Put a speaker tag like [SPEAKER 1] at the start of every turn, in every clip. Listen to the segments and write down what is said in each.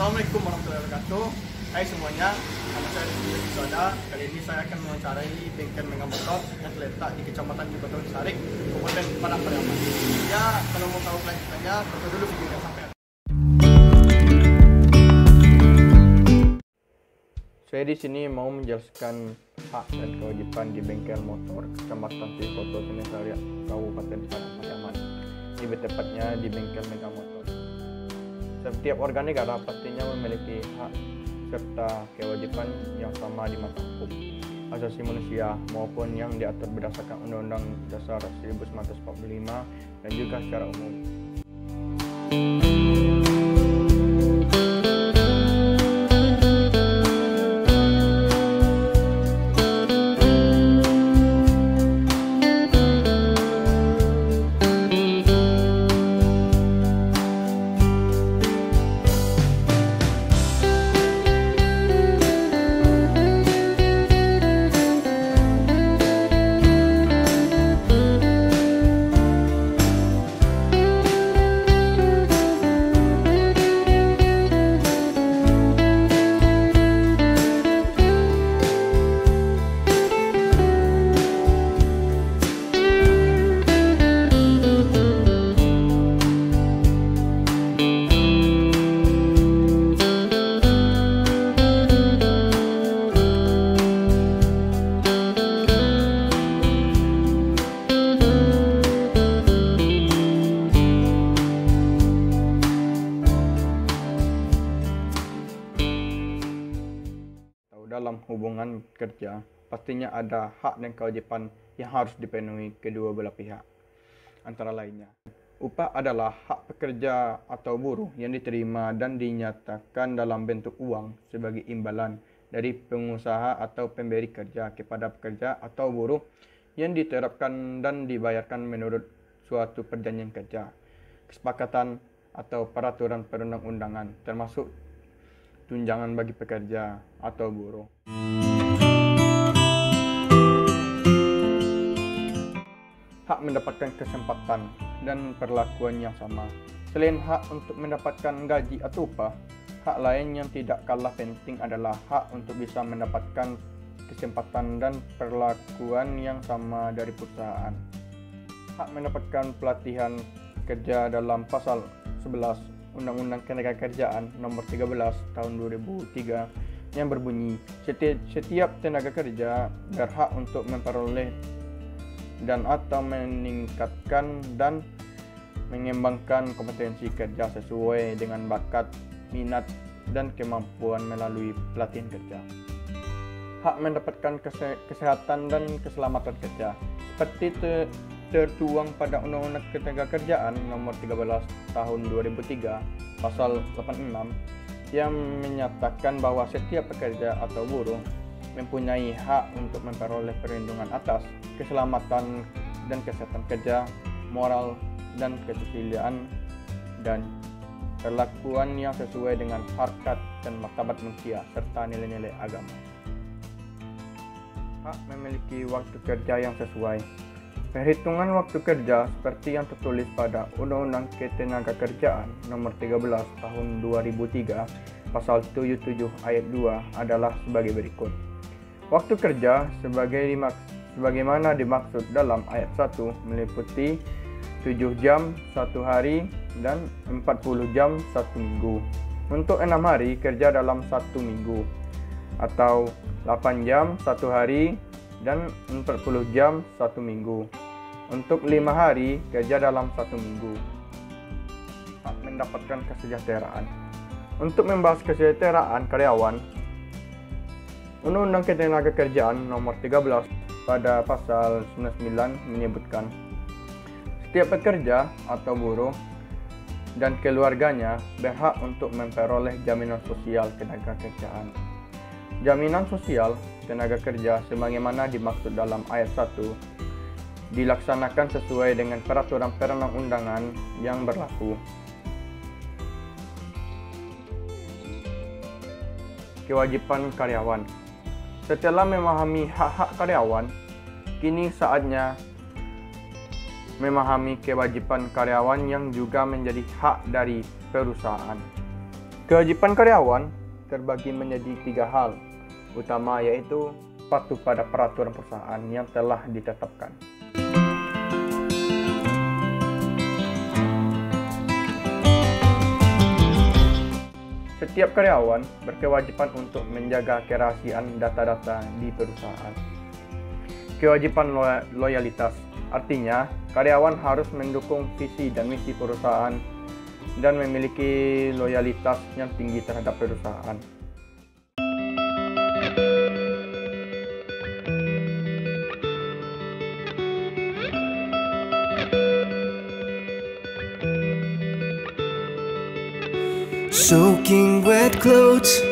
[SPEAKER 1] Assalamualaikum warahmatullahi wabarakatuh. Hai semuanya, nama saya Rizky Soda. Kali ini saya akan mewawancarai bengkel Mega Motor yang terletak di Kecamatan Cibatu Sarik, Kabupaten Padang Pariaman. Ya, kalau mau tahu kelanjutannya, tonton dulu videonya sampai akhir. Saya di sini mau menjelaskan hak dan kewajiban di bengkel motor Kecamatan Cibatu Sarik, Kabupaten Padang Pariaman. Lebih tepatnya di bengkel Mega Motor. Setiap warga negara pastinya memiliki hak serta kewajiban yang sama di mata hukum asasi manusia maupun yang diatur berdasarkan Undang-Undang Dasar 1945 dan juga secara umum. Dalam hubungan kerja, pastinya ada hak dan kewajiban yang harus dipenuhi kedua belah pihak. Antara lainnya, upah adalah hak pekerja atau buruh yang diterima dan dinyatakan dalam bentuk uang sebagai imbalan dari pengusaha atau pemberi kerja kepada pekerja atau buruh yang diterapkan dan dibayarkan menurut suatu perjanjian kerja, kesepakatan atau peraturan perundang-undangan, termasuk tunjangan bagi pekerja atau buruh. Hak mendapatkan kesempatan dan perlakuan yang sama. Selain hak untuk mendapatkan gaji atau upah, hak lain yang tidak kalah penting adalah hak untuk bisa mendapatkan kesempatan dan perlakuan yang sama dari perusahaan. Hak mendapatkan pelatihan kerja dalam pasal 11 Undang-Undang Ketenagakerjaan Nomor 13 Tahun 2003 yang berbunyi, setiap tenaga kerja berhak untuk memperoleh dan atau meningkatkan dan mengembangkan kompetensi kerja sesuai dengan bakat, minat, dan kemampuan melalui pelatihan kerja. Hak mendapatkan kesehatan dan keselamatan kerja seperti tertuang pada Undang-Undang Ketenagakerjaan Nomor 13 Tahun 2003 Pasal 86 yang menyatakan bahwa setiap pekerja atau buruh mempunyai hak untuk memperoleh perlindungan atas keselamatan dan kesehatan kerja, moral dan kesusilaan dan perlakuan yang sesuai dengan harkat dan martabat manusia serta nilai-nilai agama. Hak memiliki waktu kerja yang sesuai. Perhitungan waktu kerja seperti yang tertulis pada Undang-Undang Ketenagakerjaan Nomor 13 Tahun 2003 Pasal 77 Ayat 2 adalah sebagai berikut. Waktu kerja sebagaimana dimaksud dalam ayat 1 meliputi 7 jam 1 hari dan 40 jam 1 minggu. Untuk 6 hari kerja dalam 1 minggu atau 8 jam 1 hari dan 40 jam 1 minggu. Untuk 5 hari kerja dalam 1 minggu. Hak mendapatkan kesejahteraan. Untuk membahas kesejahteraan karyawan, Undang-Undang Ketenagakerjaan Nomor 13 pada pasal 99 menyebutkan setiap pekerja atau buruh dan keluarganya berhak untuk memperoleh jaminan sosial ketenagakerjaan. Jaminan sosial tenaga kerja sebagaimana dimaksud dalam ayat 1 dilaksanakan sesuai dengan peraturan perundang-undangan yang berlaku. Kewajiban karyawan. Setelah memahami hak-hak karyawan, kini saatnya memahami kewajiban karyawan yang juga menjadi hak dari perusahaan. Kewajiban karyawan terbagi menjadi 3 hal utama, yaitu patuh pada peraturan perusahaan yang telah ditetapkan. Setiap karyawan berkewajiban untuk menjaga kerahasiaan data-data di perusahaan. Kewajiban loyalitas, artinya karyawan harus mendukung visi dan misi perusahaan dan memiliki loyalitas yang tinggi terhadap perusahaan.
[SPEAKER 2] Soaking wet clothes,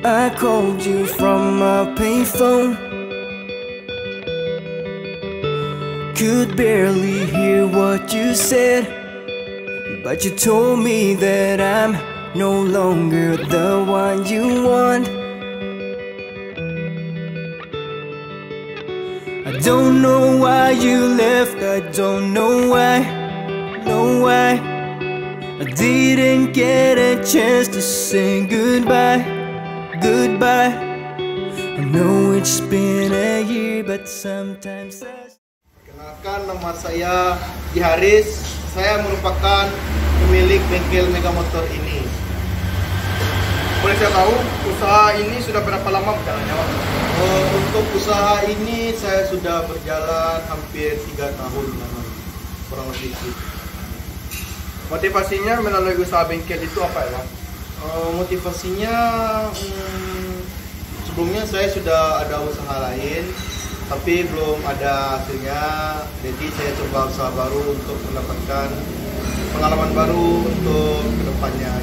[SPEAKER 2] I called you from a payphone. Could barely hear what you said, but you told me that I'm no longer the one you want. I don't know why you left, I don't know why, I didn't get a chance to say goodbye. I know it's been a year, but sometimes
[SPEAKER 3] Kenalkan, nama saya Ki Haris. Saya merupakan pemilik bengkel Mega Motor ini.
[SPEAKER 1] Boleh saya tahu usaha ini sudah berapa lama berjalannya, Pak?
[SPEAKER 3] Untuk usaha ini saya sudah berjalan hampir 3 tahun, kurang lebih itu.
[SPEAKER 1] Motivasinya melalui usaha bengkel itu apa ya, Pak?
[SPEAKER 3] Motivasinya sebelumnya saya sudah ada usaha lain, tapi belum ada hasilnya. Jadi saya coba usaha baru untuk mendapatkan pengalaman baru untuk kedepannya.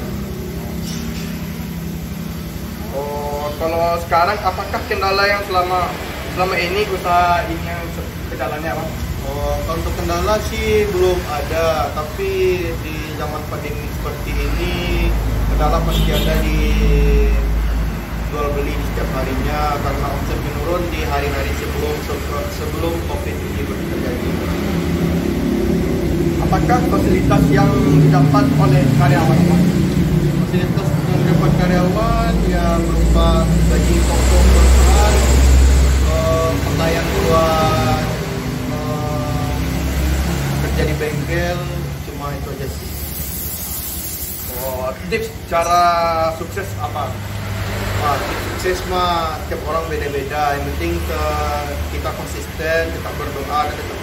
[SPEAKER 1] Kalau sekarang apakah kendala yang selama ini usaha ini yang berjalannya, Pak?
[SPEAKER 3] Kalau untuk kendala sih belum ada, tapi di zaman pandemi seperti ini kendala pasti ada di jual beli di setiap harinya, karena omset menurun di hari-hari sebelum COVID ini terjadi.
[SPEAKER 1] Apakah fasilitas yang didapat oleh karyawan, Pak?
[SPEAKER 3] Fasilitas yang didapat karyawan ya berupa gaji pokok perusahaan, pemberian buat kerja di bengkel, cuma itu aja sih.
[SPEAKER 1] Tips cara sukses apa?
[SPEAKER 3] Tips sukses mah tiap orang beda-beda. Yang penting kita konsisten, tetap berdoa dan tetap